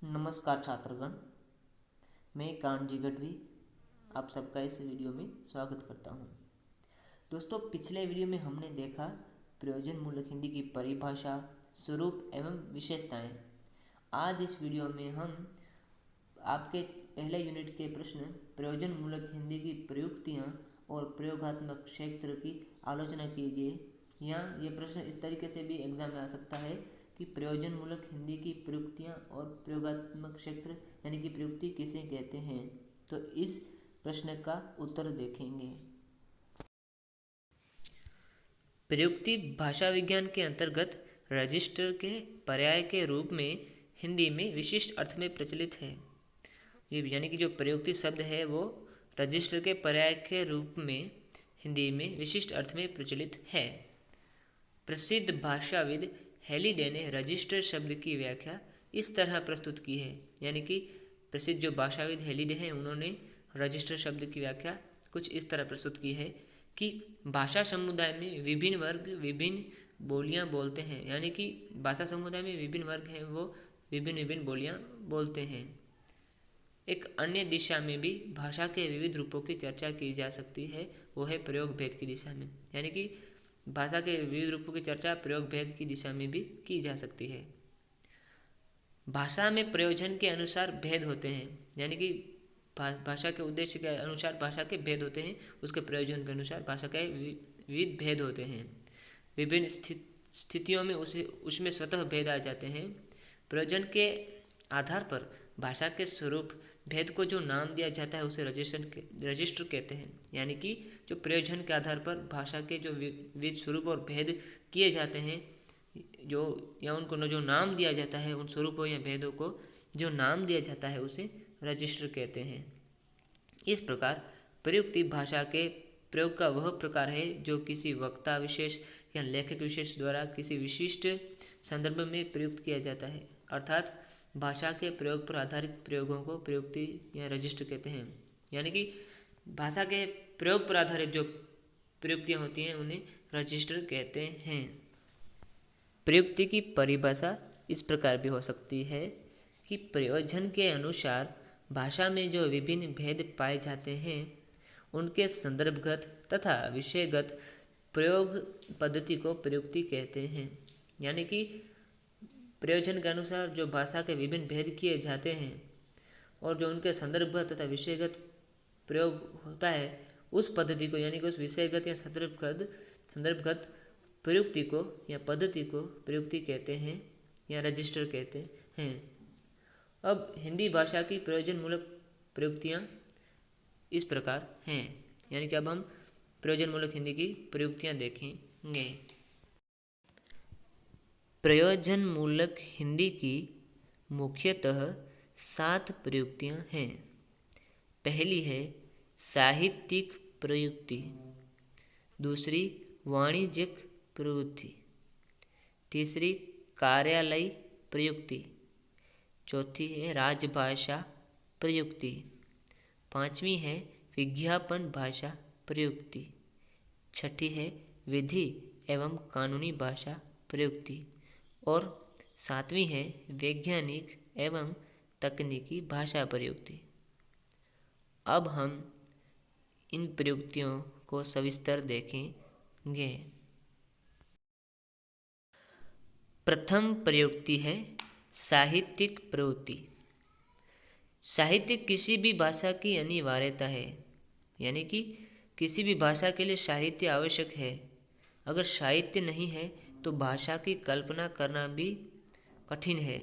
नमस्कार छात्रगण, मैं कांजी गढ़वी आप सबका इस वीडियो में स्वागत करता हूं। दोस्तों, पिछले वीडियो में हमने देखा प्रयोजन मूलक हिंदी की परिभाषा, स्वरूप एवं विशेषताएं। आज इस वीडियो में हम आपके पहले यूनिट के प्रश्न प्रयोजन मूलक हिंदी की प्रयुक्तियाँ और प्रयोगात्मक क्षेत्र की आलोचना कीजिए। या ये प्रश्न इस तरीके से भी एग्जाम में आ सकता है कि प्रयोजन मूलक हिंदी की प्रयुक्तियाँ और प्रयोगात्मक क्षेत्र यानी कि प्रयुक्ति किसे कहते हैं। तो इस प्रश्न का उत्तर देखेंगे। प्रयुक्ति भाषा विज्ञान के अंतर्गत रजिस्टर के पर्याय के रूप में हिंदी में विशिष्ट अर्थ में प्रचलित है। यानी कि जो प्रयुक्ति शब्द है वो रजिस्टर के पर्याय के रूप में हिंदी में विशिष्ट अर्थ में प्रचलित है। प्रसिद्ध भाषाविद हेलिडे ने रजिस्टर शब्द की व्याख्या इस तरह प्रस्तुत की है। यानी कि प्रसिद्ध जो भाषाविद हेलिडे हैं उन्होंने रजिस्टर शब्द की व्याख्या कुछ इस तरह प्रस्तुत की है कि भाषा समुदाय में विभिन्न वर्ग विभिन्न बोलियां बोलते हैं। यानी कि भाषा समुदाय में विभिन्न वर्ग हैं, वो विभिन्न विभिन्न बोलियां बोलते हैं। एक अन्य दिशा में भी भाषा के विविध रूपों की चर्चा की जा सकती है, वो है प्रयोग भेद की दिशा में। यानी कि भाषा के विविध रूपों की चर्चा प्रयोग भेद की दिशा में भी की जा सकती है। भाषा में प्रयोजन के अनुसार भेद होते हैं। यानी कि भाषा के उद्देश्य के अनुसार भाषा के भेद होते हैं, उसके प्रयोजन के अनुसार भाषा के विविध भेद होते हैं। विभिन्न स्थितियों में उसमें स्वतः भेद आ जाते हैं। प्रयोजन के आधार पर भाषा के स्वरूप भेद को जो नाम दिया जाता है उसे रजिस्टर कहते हैं। यानी कि जो प्रयोजन के आधार पर भाषा के जो विविध स्वरूप और भेद किए जाते हैं, जो या उनको जो नाम दिया जाता है, उन स्वरूपों या भेदों को जो नाम दिया जाता है उसे रजिस्टर कहते हैं। इस प्रकार प्रयुक्ति भाषा के प्रयोग का वह प्रकार है जो किसी वक्ता विशेष या लेखक विशेष द्वारा किसी विशिष्ट संदर्भ में प्रयुक्त किया जाता है। अर्थात भाषा के प्रयोग पर आधारित प्रयोगों को प्रयुक्ति या रजिस्टर कहते हैं। यानी कि भाषा के प्रयोग पर आधारित जो प्रयुक्तियाँ होती हैं उन्हें रजिस्टर कहते हैं। प्रयुक्ति की परिभाषा इस प्रकार भी हो सकती है कि प्रयोजन के अनुसार भाषा में जो विभिन्न भेद पाए जाते हैं उनके संदर्भगत तथा विषयगत प्रयोग पद्धति को प्रयुक्ति कहते हैं। यानी कि प्रयोजन के अनुसार जो भाषा के विभिन्न भेद किए जाते हैं और जो उनके संदर्भगत तथा विषयगत प्रयोग होता है उस पद्धति को, यानी कि उस विषयगत या संदर्भगत प्रयुक्ति को या पद्धति को प्रयुक्ति कहते हैं या रजिस्टर कहते हैं। अब हिंदी भाषा की प्रयोजन मूलक प्रयुक्तियाँ इस प्रकार हैं। यानी कि अब हम प्रयोजन मूलक हिंदी की प्रयुक्तियाँ देखेंगे। प्रयोजन मूलक हिंदी की मुख्यतः 7 प्रयुक्तियाँ हैं। पहली है साहित्यिक प्रयुक्ति, दूसरी वाणिज्यिक प्रयुक्ति, तीसरी कार्यालय प्रयुक्ति, चौथी है राजभाषा प्रयुक्ति, पांचवी है विज्ञापन भाषा प्रयुक्ति, छठी है विधि एवं कानूनी भाषा प्रयुक्ति और सातवीं है वैज्ञानिक एवं तकनीकी भाषा प्रयुक्ति। अब हम इन प्रयुक्तियों को सविस्तर देखेंगे। प्रथम प्रयुक्ति है साहित्यिक प्रवृत्ति। साहित्य किसी भी भाषा की अनिवार्यता है। यानी कि किसी भी भाषा के लिए साहित्य आवश्यक है। अगर साहित्य नहीं है तो भाषा की कल्पना करना भी कठिन है।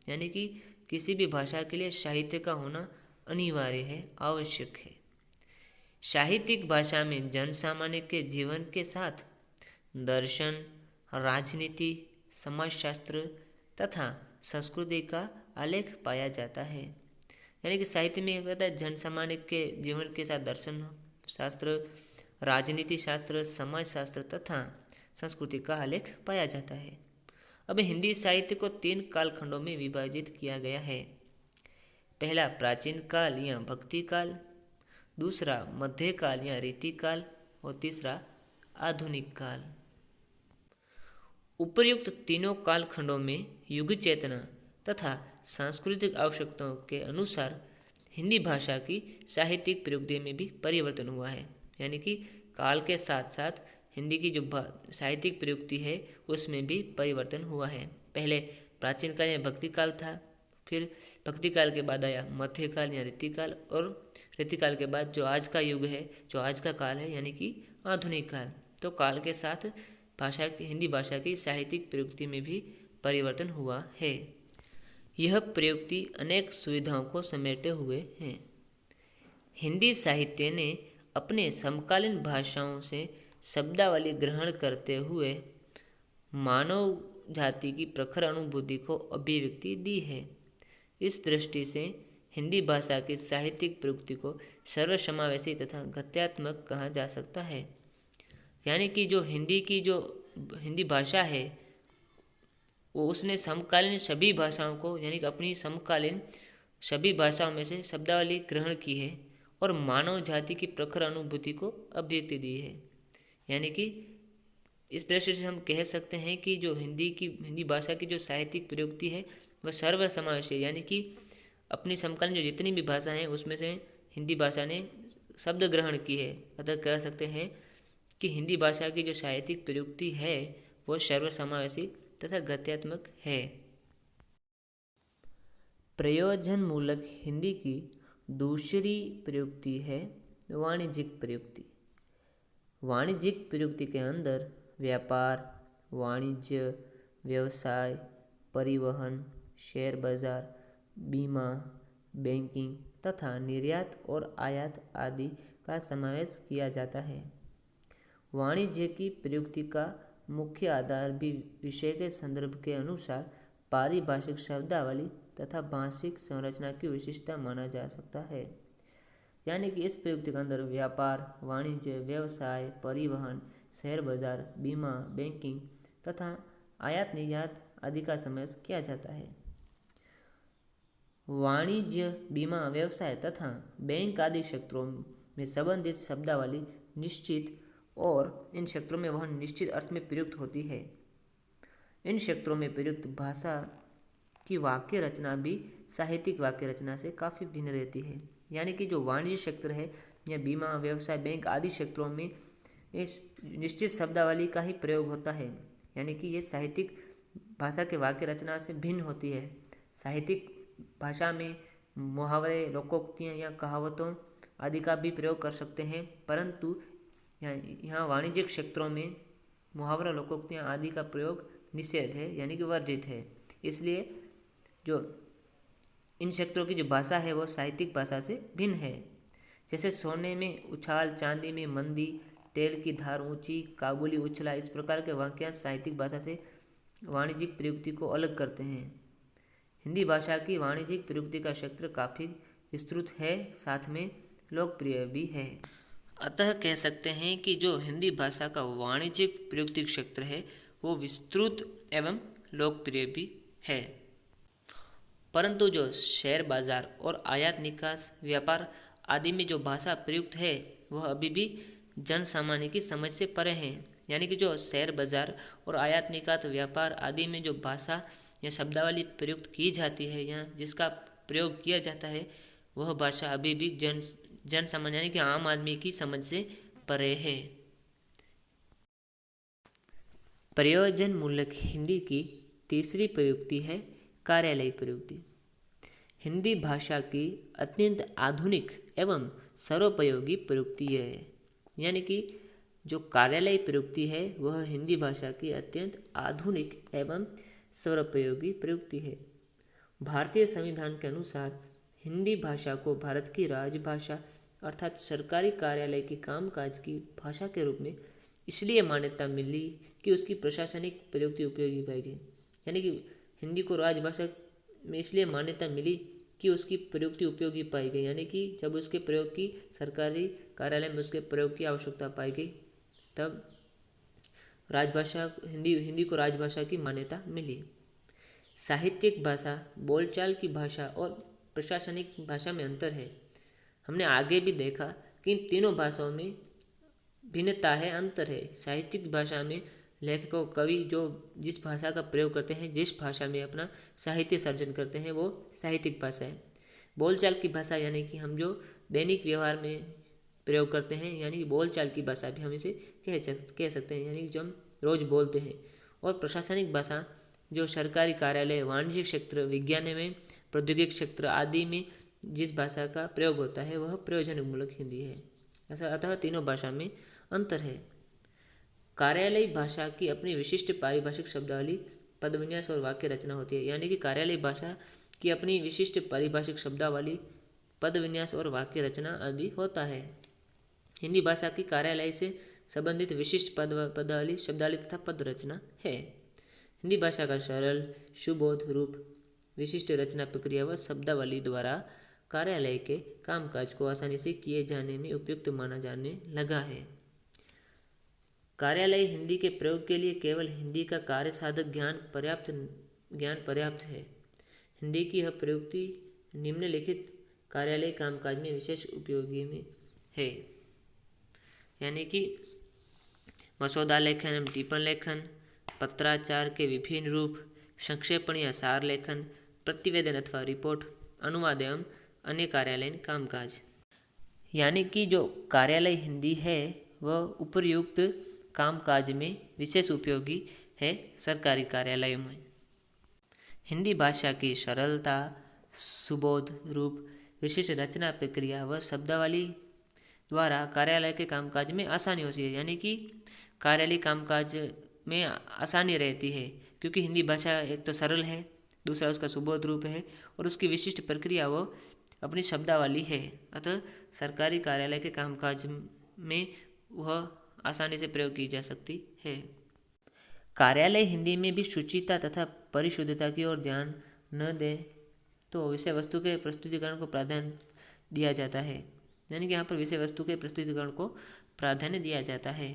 यानी कि किसी भी भाषा के लिए साहित्य का होना अनिवार्य है, आवश्यक है। साहित्यिक भाषा में जन सामान्य के जीवन के साथ दर्शन, राजनीति, समाजशास्त्र तथा संस्कृति का आलेख पाया जाता है। यानी कि साहित्य में क्या होता है, जन सामान्य के जीवन के साथ दर्शन शास्त्र, राजनीति शास्त्र, समाज शास्त्र तथा संस्कृति का आलेख पाया जाता है। अब हिंदी साहित्य को 3 कालखंडों में विभाजित किया गया है। पहला प्राचीन काल या भक्ति काल, दूसरा मध्यकाल या रीतिकाल और तीसरा आधुनिक काल। उपर्युक्त तीनों कालखंडों में युग चेतना तथा सांस्कृतिक आवश्यकताओं के अनुसार हिंदी भाषा की साहित्यिक प्रयुक्ति में भी परिवर्तन हुआ है। यानी कि काल के साथ साथ हिंदी की जो साहित्यिक प्रयुक्ति है उसमें भी परिवर्तन हुआ है। पहले प्राचीन काल या भक्ति काल था, फिर भक्ति काल के बाद आया मध्यकाल या रीतिकाल, और रीतिकाल के बाद जो आज का युग है, जो आज का काल है, यानी कि आधुनिक काल। तो काल के साथ हिंदी भाषा की साहित्यिक प्रयुक्ति में भी परिवर्तन हुआ है। यह प्रयुक्ति अनेक सुविधाओं को समेटे हुए हैं। हिंदी साहित्य ने अपने समकालीन भाषाओं से शब्दावली ग्रहण करते हुए मानव जाति की प्रखर अनुभूति को अभिव्यक्ति दी है। इस दृष्टि से हिंदी भाषा की साहित्यिक प्रयुक्ति को सर्वसमावेशी तथा गत्यात्मक कहा जा सकता है। यानी कि जो हिंदी भाषा है वो उसने समकालीन सभी भाषाओं को, यानी कि अपनी समकालीन सभी भाषाओं में से शब्दावली ग्रहण की है और मानव जाति की प्रखर अनुभूति को अभिव्यक्ति दी है। यानी कि इस दृष्टि से हम कह सकते हैं कि जो हिंदी भाषा की जो साहित्यिक प्रयुक्ति है वह सर्वसमावेशी है। यानी कि अपनी समकालीन जो जितनी भी भाषा हैं उसमें से हिंदी भाषा ने शब्द ग्रहण की है। अतः कह सकते हैं कि हिंदी भाषा की जो साहित्यिक प्रयुक्ति है वह सर्वसमावेशी तथा गत्यात्मक है। प्रयोजनमूलक हिंदी की दूसरी प्रयुक्ति है वाणिज्यिक प्रयुक्ति। वाणिज्यिक प्रयुक्ति के अंदर व्यापार, वाणिज्य, व्यवसाय, परिवहन, शेयर बाजार, बीमा, बैंकिंग तथा निर्यात और आयात आदि का समावेश किया जाता है। वाणिज्य की प्रयुक्ति का मुख्य आधार भी विषय के संदर्भ के अनुसार पारिभाषिक शब्दावली तथा भाषिक संरचना की विशिष्टता माना जा सकता है। यानी कि इस प्रयुक्ति के अंदर व्यापार, वाणिज्य, व्यवसाय, परिवहन, शेयर बाजार, बीमा, बैंकिंग तथा आयात निर्यात आदि का समावेश किया जाता है। वाणिज्य, बीमा, व्यवसाय तथा बैंक आदि क्षेत्रों में संबंधित शब्दावली निश्चित और इन क्षेत्रों में वह निश्चित अर्थ में प्रयुक्त होती है। इन क्षेत्रों में प्रयुक्त भाषा की वाक्य रचना भी साहित्यिक वाक्य रचना से काफ़ी भिन्न रहती है। यानी कि जो वाणिज्य क्षेत्र है या बीमा, व्यवसाय, बैंक आदि क्षेत्रों में इस निश्चित शब्दावली का ही प्रयोग होता है। यानी कि ये साहित्यिक भाषा के वाक्य रचना से भिन्न होती है। साहित्यिक भाषा में मुहावरे, लोकोक्तियाँ या कहावतों आदि का भी प्रयोग कर सकते हैं, परंतु यहाँ वाणिज्यिक क्षेत्रों में मुहावरा, लोकोक्तियाँ आदि का प्रयोग निषेध है, यानी कि वर्जित है। इसलिए जो इन क्षेत्रों की जो भाषा है वो साहित्यिक भाषा से भिन्न है। जैसे सोने में उछाल, चांदी में मंदी, तेल की धार ऊंची, काबुली उछला, इस प्रकार के वाक्यांश साहित्यिक भाषा से वाणिज्यिक प्रयुक्ति को अलग करते हैं। हिंदी भाषा की वाणिज्यिक प्रयुक्ति का क्षेत्र काफ़ी विस्तृत है, साथ में लोकप्रिय भी है। अतः कह सकते हैं कि जो हिंदी भाषा का वाणिज्यिक प्रयुक्ति क्षेत्र है वो विस्तृत एवं लोकप्रिय भी है। परंतु जो शेयर बाजार और आयात निकास, व्यापार आदि में जो भाषा प्रयुक्त है वह अभी भी जन सामान्य की समझ से परे हैं। यानी कि जो शेयर बाजार और आयात निकास, व्यापार आदि में जो भाषा या शब्दावली प्रयुक्त की जाती है या जिसका प्रयोग किया जाता है वह भाषा अभी भी जन सामान्य यानी कि आम आदमी की समझ से परे है। प्रयोजन मूलक हिंदी की तीसरी प्रयुक्ति है कार्यालयी प्रयुक्ति। हिंदी भाषा की अत्यंत आधुनिक एवं सर्वोपयोगी प्रयुक्ति है। यानी कि जो कार्यालयी प्रयुक्ति है वह हिंदी भाषा की अत्यंत आधुनिक एवं सर्वोपयोगी प्रयुक्ति है। भारतीय संविधान के अनुसार हिंदी भाषा को भारत की राजभाषा अर्थात सरकारी कार्यालय की कामकाज की भाषा के रूप में इसलिए मान्यता मिली कि उसकी प्रशासनिक प्रयुक्ति उपयोगी पाई गई। यानी कि हिंदी को राजभाषा में इसलिए मान्यता मिली कि उसकी प्रयुक्ति उपयोगी पाई गई। यानी कि जब उसके प्रयोग की सरकारी कार्यालय में उसके प्रयोग की आवश्यकता पाई गई तब राजभाषा हिंदी को राजभाषा की मान्यता मिली। साहित्यिक भाषा, बोलचाल की भाषा और प्रशासनिक भाषा में अंतर है। हमने आगे भी देखा कि इन तीनों भाषाओं में भिन्नता है, अंतर है। साहित्यिक भाषा में लेखकों कवि जो जिस भाषा का प्रयोग करते हैं, जिस भाषा में अपना साहित्य सर्जन करते हैं, वो साहित्यिक भाषा है। बोलचाल की भाषा यानी कि हम जो दैनिक व्यवहार में प्रयोग करते हैं, यानी कि बोलचाल की भाषा भी हम इसे कह सकते हैं, यानी कि जो हम रोज़ बोलते हैं। और प्रशासनिक भाषा जो सरकारी कार्यालय, वाणिज्यिक क्षेत्र, विज्ञान में, प्रौद्योगिक क्षेत्र आदि में जिस भाषा का प्रयोग होता है वह प्रयोजनमूलक हिंदी है। ऐसा अतः तीनों भाषा में अंतर है। कार्यालयी भाषा की अपनी विशिष्ट पारिभाषिक शब्दावली, पदविन्यास और वाक्य रचना होती है। यानी कि कार्यालयी भाषा की अपनी विशिष्ट पारिभाषिक शब्दावली, पदविन्यास और वाक्य रचना आदि होता है। हिंदी भाषा की कार्यालय से संबंधित विशिष्ट पदावली, शब्दावली तथा पद रचना है। हिंदी भाषा का सरल, सुबोध रूप, विशिष्ट रचना प्रक्रिया व शब्दावली द्वारा कार्यालय के कामकाज को आसानी से किए जाने में उपयुक्त माना जाने लगा है। कार्यालय हिंदी के प्रयोग के लिए केवल हिंदी का कार्य साधक ज्ञान पर्याप्त है। हिंदी की यह प्रयुक्ति निम्नलिखित कार्यालय कामकाज में विशेष उपयोगी में है। यानी कि मसौदा लेखन, टिप्पण लेखन, पत्राचार के विभिन्न रूप, संक्षेपण या सार लेखन, प्रतिवेदन अथवा रिपोर्ट, अनुवाद एवं अन्य कार्यालयीन कामकाज। यानी कि जो कार्यालय हिंदी है वह उपर्युक्त कामकाज में विशेष उपयोगी है सरकारी कार्यालयों में। हिंदी भाषा की सरलता, सुबोध रूप, विशिष्ट रचना प्रक्रिया व शब्दावली द्वारा कार्यालय के कामकाज में आसानी होती है। यानी कि कार्यालय कामकाज में आसानी रहती है क्योंकि हिंदी भाषा एक तो सरल है, दूसरा उसका सुबोध रूप है और उसकी विशिष्ट प्रक्रिया वो अपनी शब्दावली है। अतः सरकारी कार्यालय के कामकाज में वह आसानी से प्रयोग की जा सकती है। कार्यालय हिंदी में भी शुचिता तथा परिशुद्धता की ओर ध्यान न दे तो विषय वस्तु के प्रस्तुतिकरण को प्राधान्य दिया जाता है। यानी कि यहाँ पर विषय वस्तु के प्रस्तुतिकरण को प्राधान्य दिया जाता है,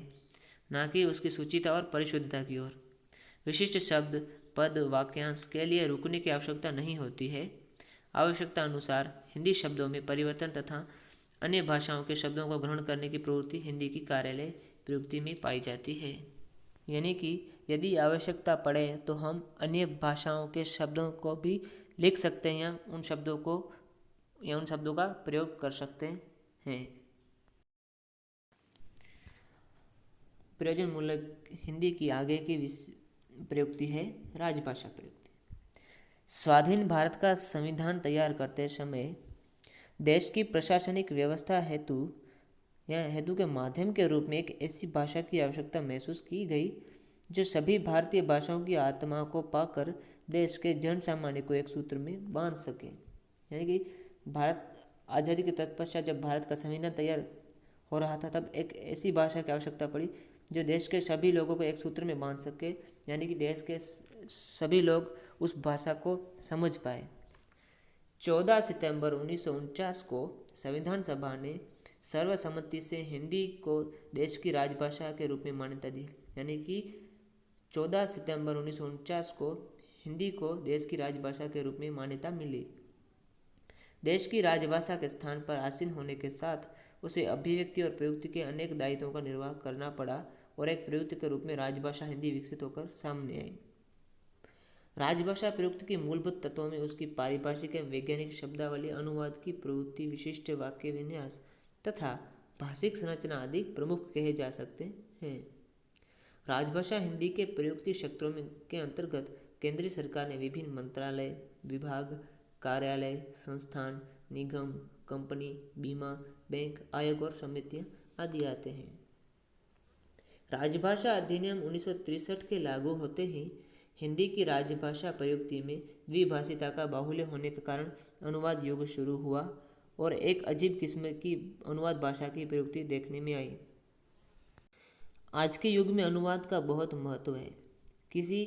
ना कि उसकी शुचिता और परिशुद्धता की ओर। विशिष्ट शब्द, पद, वाक्यांश के लिए रुकने की आवश्यकता नहीं होती है। आवश्यकता अनुसार हिंदी शब्दों में परिवर्तन तथा अन्य भाषाओं के शब्दों को ग्रहण करने की प्रवृत्ति हिंदी की कार्यालय प्रयुक्ति में पाई जाती है। यानी कि यदि आवश्यकता पड़े तो हम अन्य भाषाओं के शब्दों को भी लिख सकते हैं या उन शब्दों का प्रयोग कर सकते हैं। प्रयोजनमूलक हिंदी की आगे की प्रयुक्ति है राजभाषा प्रयुक्ति। स्वाधीन भारत का संविधान तैयार करते समय देश की प्रशासनिक व्यवस्था हेतु के माध्यम के रूप में एक ऐसी भाषा की आवश्यकता महसूस की गई जो सभी भारतीय भाषाओं की आत्मा को पाकर देश के जन सामान्य को एक सूत्र में बांध सके। यानी कि भारत आज़ादी के तत्पश्चात जब भारत का संविधान तैयार हो रहा था तब एक ऐसी भाषा की आवश्यकता पड़ी जो देश के सभी लोगों को एक सूत्र में बांध सके, यानी कि देश के सभी लोग उस भाषा को समझ पाए। 14 सितंबर 1949 को संविधान सभा ने सर्वसम्मति से हिंदी को देश की राजभाषा के रूप में मान्यता दी। यानी कि 14 सितंबर 1949 को हिंदी को देश की राजभाषा के रूप में मान्यता मिली। देश की राजभाषा के स्थान पर आसीन होने के साथ उसे अभिव्यक्ति और प्रयुक्ति के अनेक दायित्वों का निर्वाह करना पड़ा और एक प्रयुक्ति के रूप में राजभाषा हिंदी विकसित होकर सामने आई। राजभाषा प्रयुक्ति की मूलभूत तत्वों में उसकी पारिभाषिक एवं वैज्ञानिक शब्दावली, अनुवाद की प्रवृत्ति, विशिष्ट वाक्य विन्यास तथा भाषिक संरचना आदि प्रमुख कहे जा सकते हैं। राजभाषा हिंदी के प्रयुक्ति क्षेत्रों के अंतर्गत केंद्रीय सरकार ने विभिन्न मंत्रालय, विभाग, कार्यालय, संस्थान, निगम, कंपनी, बीमा, बैंक, आयोग और समितियां आदि आते हैं। राजभाषा अधिनियम 1963 के लागू होते ही हिंदी की राजभाषा प्रयुक्ति में द्विभाषिता का बाहुल्य होने के कारण अनुवाद युग शुरू हुआ और एक अजीब किस्म की अनुवाद भाषा की प्रयुक्ति देखने में आई। आज के युग में अनुवाद का बहुत महत्व है। किसी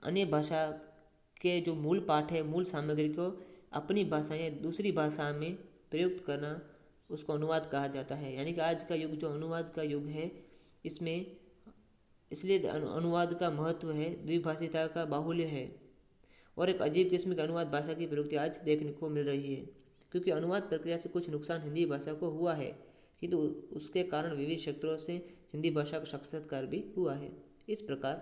अन्य भाषा के जो मूल पाठ है, मूल सामग्री को अपनी भाषा या दूसरी भाषा में प्रयुक्त करना उसको अनुवाद कहा जाता है। यानी कि आज का युग जो अनुवाद का युग है, इसमें इसलिए अनुवाद का महत्व है, द्विभाषिता का बाहुल्य है और एक अजीब किस्म की अनुवाद भाषा की प्रयुक्ति आज देखने को मिल रही है। क्योंकि अनुवाद प्रक्रिया से कुछ नुकसान हिंदी भाषा को हुआ है, किंतु उसके कारण विविध क्षेत्रों से हिंदी भाषा का साक्षात्कार भी हुआ है। इस प्रकार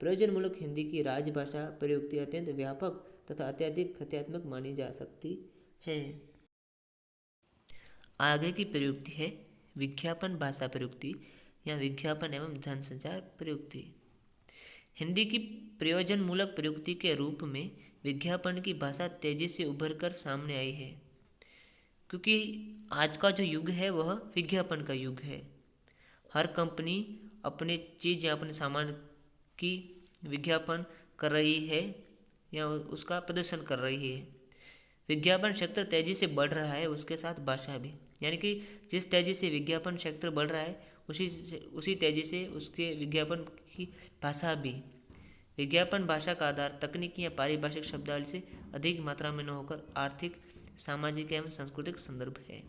प्रयोजनमूलक हिंदी की राजभाषा प्रयुक्ति अत्यंत व्यापक तथा अत्यधिक कथ्यात्मक मानी जा सकती है। आगे की प्रयुक्ति है विज्ञापन भाषा प्रयुक्ति या विज्ञापन एवं धन संचार प्रयुक्ति। हिंदी की प्रयोजनमूलक प्रयुक्ति के रूप में विज्ञापन की भाषा तेजी से उभरकर सामने आई है, क्योंकि आज का जो युग है वह विज्ञापन का युग है। हर कंपनी अपने चीज़ या अपने सामान की विज्ञापन कर रही है या उसका प्रदर्शन कर रही है। विज्ञापन क्षेत्र तेजी से बढ़ रहा है, उसके साथ भाषा भी, यानी कि जिस तेजी से विज्ञापन क्षेत्र बढ़ रहा है उसी तेजी से उसके विज्ञापन की भाषा भी। विज्ञापन भाषा का आधार तकनीकी या पारिभाषिक शब्दावली से अधिक मात्रा में न होकर आर्थिक, सामाजिक एवं सांस्कृतिक संदर्भ है।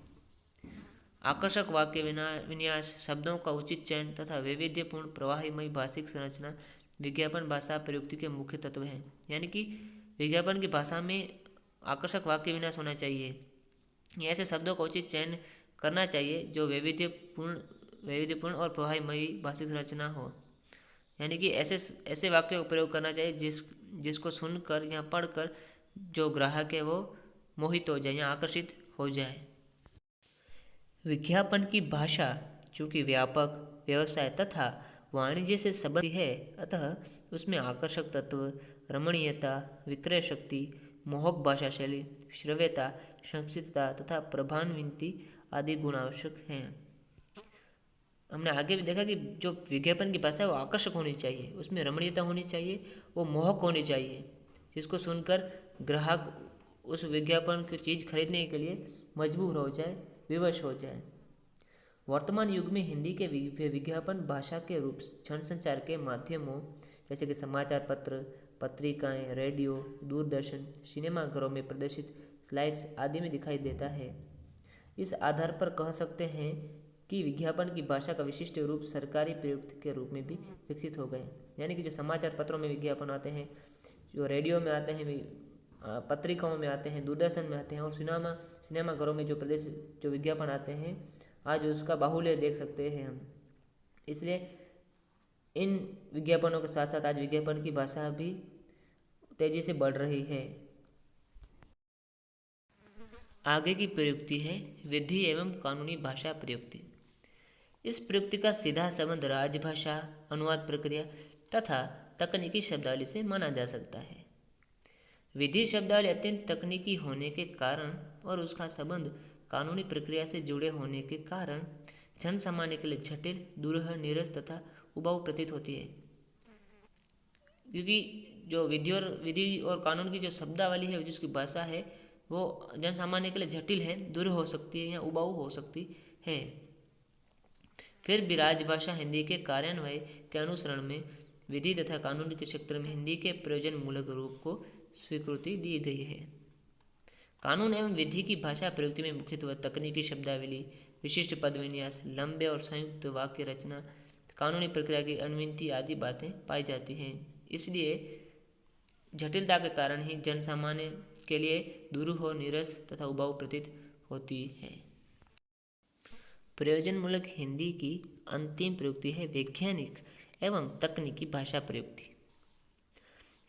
आकर्षक वाक्य विन्यास, शब्दों का उचित चयन तथा वैविध्यपूर्ण प्रवाहीमयी भाषिक संरचना विज्ञापन भाषा प्रयुक्ति के मुख्य तत्व हैं। यानी कि विज्ञापन की भाषा में आकर्षक वाक्य विन्यास होना चाहिए, ऐसे शब्दों का उचित चयन करना चाहिए जो वैविध्यपूर्ण और प्रवाहीमयी भाषिक संरचना हो। यानी कि ऐसे वाक्यों का प्रयोग करना चाहिए जिसको सुनकर या पढ़कर जो ग्राहक है वो मोहित हो जाए या आकर्षित हो जाए। विज्ञापन की भाषा चूँकि व्यापक, व्यवसाय तथा वाणिज्य से संबंधित है, अतः उसमें आकर्षक तत्व, रमणीयता, विक्रय शक्ति, मोहक भाषा शैली, श्रव्यता, संक्षिप्तता तथा प्रभावान्विति आदि गुण आवश्यक हैं। हमने आगे भी देखा कि जो विज्ञापन की भाषा है वो आकर्षक होनी चाहिए, उसमें रमणीयता होनी चाहिए, वो मोहक होनी चाहिए, जिसको सुनकर ग्राहक उस विज्ञापन की चीज़ खरीदने के लिए मजबूर हो जाए, विवश हो जाए। वर्तमान युग में हिंदी के विज्ञापन भाषा के रूप जनसंचार के माध्यमों जैसे कि समाचार पत्र, पत्रिकाएं, रेडियो, दूरदर्शन, सिनेमाघरों में प्रदर्शित स्लाइड्स आदि में दिखाई देता है। इस आधार पर कह सकते हैं कि विज्ञापन की भाषा का विशिष्ट रूप सरकारी प्रयुक्ति के रूप में भी विकसित हो गए। यानी कि जो समाचार पत्रों में विज्ञापन आते हैं, जो रेडियो में आते हैं, पत्रिकाओं में आते हैं, दूरदर्शन में आते हैं और सिनेमाघरों में जो विज्ञापन आते हैं, आज उसका बाहुल्य देख सकते हैं हम। इसलिए इन विज्ञापनों के साथ साथ आज विज्ञापन की भाषा भी तेजी से बढ़ रही है। आगे की प्रयुक्ति है विधि एवं कानूनी भाषा प्रयुक्ति। इस प्रयुक्ति का सीधा संबंध राजभाषा, अनुवाद प्रक्रिया तथा तकनीकी शब्दावली से माना जा सकता है। विधि शब्दावली अत्यंत तकनीकी होने के कारण और उसका संबंध कानूनी प्रक्रिया से जुड़े होने के कारण जन सामान्य के लिए जटिल, दूरह, नीरस तथा उबाऊ प्रतीत होती है। क्योंकि जो विधि और कानून की जो शब्दावली है, जिसकी भाषा है, वो जन सामान्य के लिए जटिल है, दूर हो सकती है या उबाऊ हो सकती है। फिर भी राजभाषा हिंदी के कार्यान्वयन के अनुसरण में विधि तथा कानून के क्षेत्र में हिंदी के प्रयोजन मूलक रूप को स्वीकृति दी गई है। कानून एवं विधि की भाषा प्रयुक्ति में मुख्यतः तकनीकी शब्दावली, विशिष्ट पद विन्यास, लंबे और संयुक्त वाक्य रचना, कानूनी प्रक्रिया की अनुमिति आदि बातें पाई जाती हैं। इसलिए जटिलता के कारण ही जन सामान्य के लिए दुरूह, नीरस तथा उबाऊ प्रतीत होती है। प्रयोजनमूलक हिंदी की अंतिम प्रयुक्ति है वैज्ञानिक एवं तकनीकी भाषा प्रयुक्ति।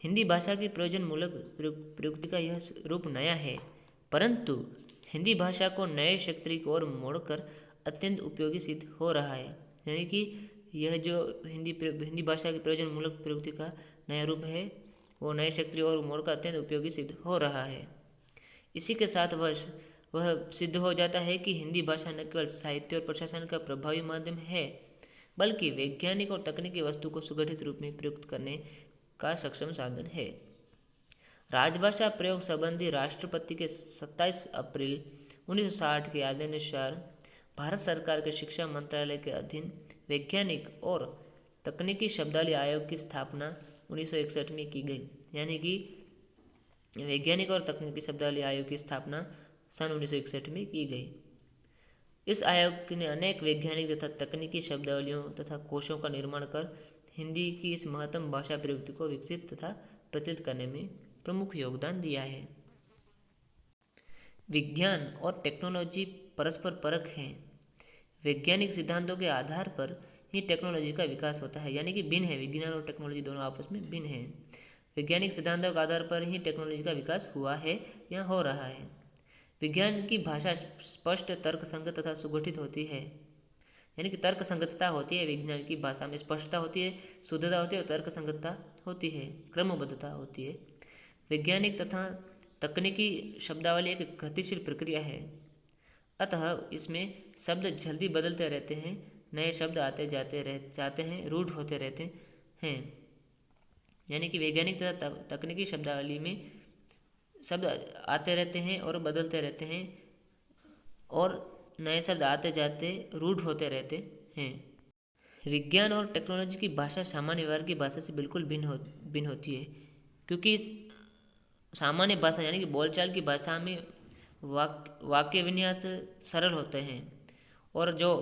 हिंदी भाषा की प्रयोजनमूलक प्रयुक्ति का यह रूप नया है, परंतु हिंदी भाषा को नए क्षेत्र की ओर मोड़कर अत्यंत उपयोगी सिद्ध हो रहा है। यानी कि यह जो हिंदी भाषा की प्रयोजनमूलक प्रयुक्ति का नया रूप है, वो नए क्षेत्र की ओर मोड़कर अत्यंत उपयोगी सिद्ध हो रहा है। इसी के साथ वह सिद्ध हो जाता है कि हिंदी भाषा न केवल साहित्य और प्रशासन का प्रभावी माध्यम है, बल्कि वैज्ञानिक और तकनीकी वस्तु को सुगठित रूप में प्रयुक्त करने का सक्षम साधन है। राजभाषा प्रयोग संबंधी राष्ट्रपति के 27 अप्रैल 1960 के आदेशानुसार भारत सरकार के शिक्षा मंत्रालय के अधीन वैज्ञानिक और तकनीकी शब्दावली आयोग की स्थापना 1961 में की गई। यानी कि वैज्ञानिक और तकनीकी शब्दावली आयोग की स्थापना सन 1961 में की गई। इस आयोग ने अनेक वैज्ञानिक तथा तकनीकी शब्दावलियों तथा कोशों का निर्माण कर हिंदी की इस महत्तम भाषा प्रयुक्ति को विकसित तथा प्रचलित करने में प्रमुख योगदान दिया है। विज्ञान और टेक्नोलॉजी परस्पर परक हैं। वैज्ञानिक सिद्धांतों के आधार पर ही टेक्नोलॉजी का विकास होता है, यानी कि भिन्न है, विज्ञान और टेक्नोलॉजी दोनों आपस में भिन्न है। वैज्ञानिक सिद्धांतों के आधार पर ही टेक्नोलॉजी का विकास हुआ है या हो रहा है। विज्ञान की भाषा स्पष्ट, तर्कसंगत तथा सुगठित होती है, यानी कि तर्क संगतता होती है। विज्ञान की भाषा में स्पष्टता होती है, शुद्धता होती है और तर्क संगतता होती है, क्रमबद्धता होती है। वैज्ञानिक तथा तकनीकी शब्दावली एक गतिशील प्रक्रिया है, अतः इसमें शब्द जल्दी बदलते रहते हैं, नए शब्द आते जाते हैं, रूढ़ होते रहते हैं। यानी कि वैज्ञानिक तथा तकनीकी शब्दावली में शब्द आते रहते हैं और बदलते रहते हैं, और नए शब्द आते जाते रूढ़ होते रहते हैं। विज्ञान और टेक्नोलॉजी की भाषा सामान्य व्यवहार की भाषा से बिल्कुल भिन्न होती है, क्योंकि सामान्य भाषा यानी कि बोलचाल की भाषा में वाक्य विन्यास सरल होते हैं, और जो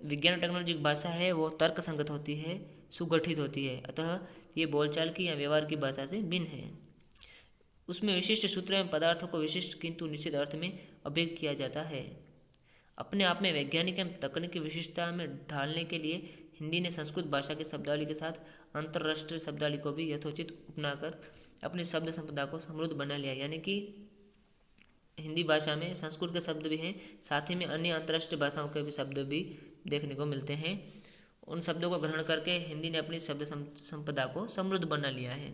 विज्ञान और टेक्नोलॉजी की भाषा है वो तर्क संगत होती है, सुगठित होती है, अतः ये बोलचाल की या व्यवहार की भाषा से भिन्न है। उसमें विशिष्ट सूत्र एवं पदार्थों को विशिष्ट किंतु निश्चित अर्थ में अभिव्यक्त किया जाता है। अपने आप में वैज्ञानिक एवं तकनीकी विशिष्टता में ढालने के लिए हिंदी ने संस्कृत भाषा की शब्दावली के साथ अंतर्राष्ट्रीय शब्दावली को भी यथोचित अपनाकर अपनी शब्द संपदा को समृद्ध बना लिया। यानी कि हिंदी भाषा में संस्कृत के शब्द भी हैं, साथ ही में अन्य अंतर्राष्ट्रीय भाषाओं के भी शब्द भी देखने को मिलते हैं। उन शब्दों को ग्रहण करके हिंदी ने अपनी शब्द संपदा को समृद्ध बना लिया है।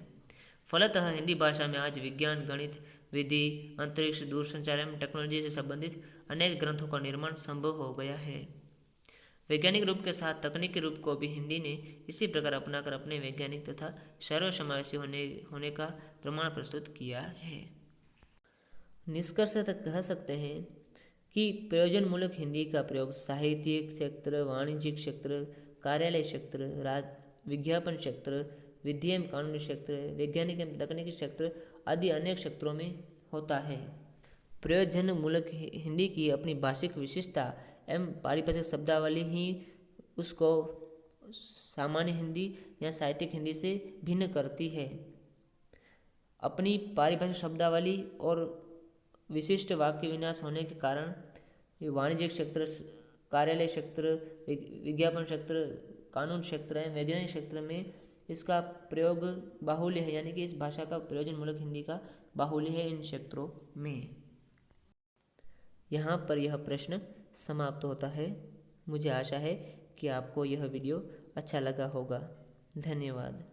फलतः हिंदी भाषा में आज विज्ञान, गणित, विधि, अंतरिक्ष, दूरसंचार एवं टेक्नोलॉजी से संबंधित अनेक ग्रंथों का निर्माण संभव हो गया है। वैज्ञानिक रूप के साथ तकनीकी रूप को भी हिंदी ने इसी प्रकार अपनाकर अपने वैज्ञानिक तथा सर्वसमावेशी होने का प्रमाण प्रस्तुत किया है। निष्कर्ष तक कह सकते हैं कि प्रयोजनमूलक हिंदी का प्रयोग साहित्यिक क्षेत्र, वाणिज्यिक क्षेत्र, कार्यालय क्षेत्र, विज्ञापन क्षेत्र, विधि एवं कानूनी क्षेत्र, वैज्ञानिक एवं तकनीकी क्षेत्र आदि अनेक क्षेत्रों में होता है। प्रयोजनमूलक हिंदी की अपनी भाषिक विशिष्टता एवं पारिभाषिक शब्दावली ही उसको सामान्य हिंदी या साहित्यिक हिंदी से भिन्न करती है। अपनी पारिभाषिक शब्दावली और विशिष्ट वाक्य विन्यास होने के कारण वाणिज्यिक क्षेत्र, कार्यालय क्षेत्र, विज्ञापन क्षेत्र, कानून क्षेत्र एवं वैज्ञानिक क्षेत्र में इसका प्रयोग बाहुल्य है, यानी कि इस भाषा का प्रयोजनमूलक हिंदी का बाहुल्य है इन क्षेत्रों में। यहाँ पर यह प्रश्न समाप्त होता है। मुझे आशा है कि आपको यह वीडियो अच्छा लगा होगा। धन्यवाद।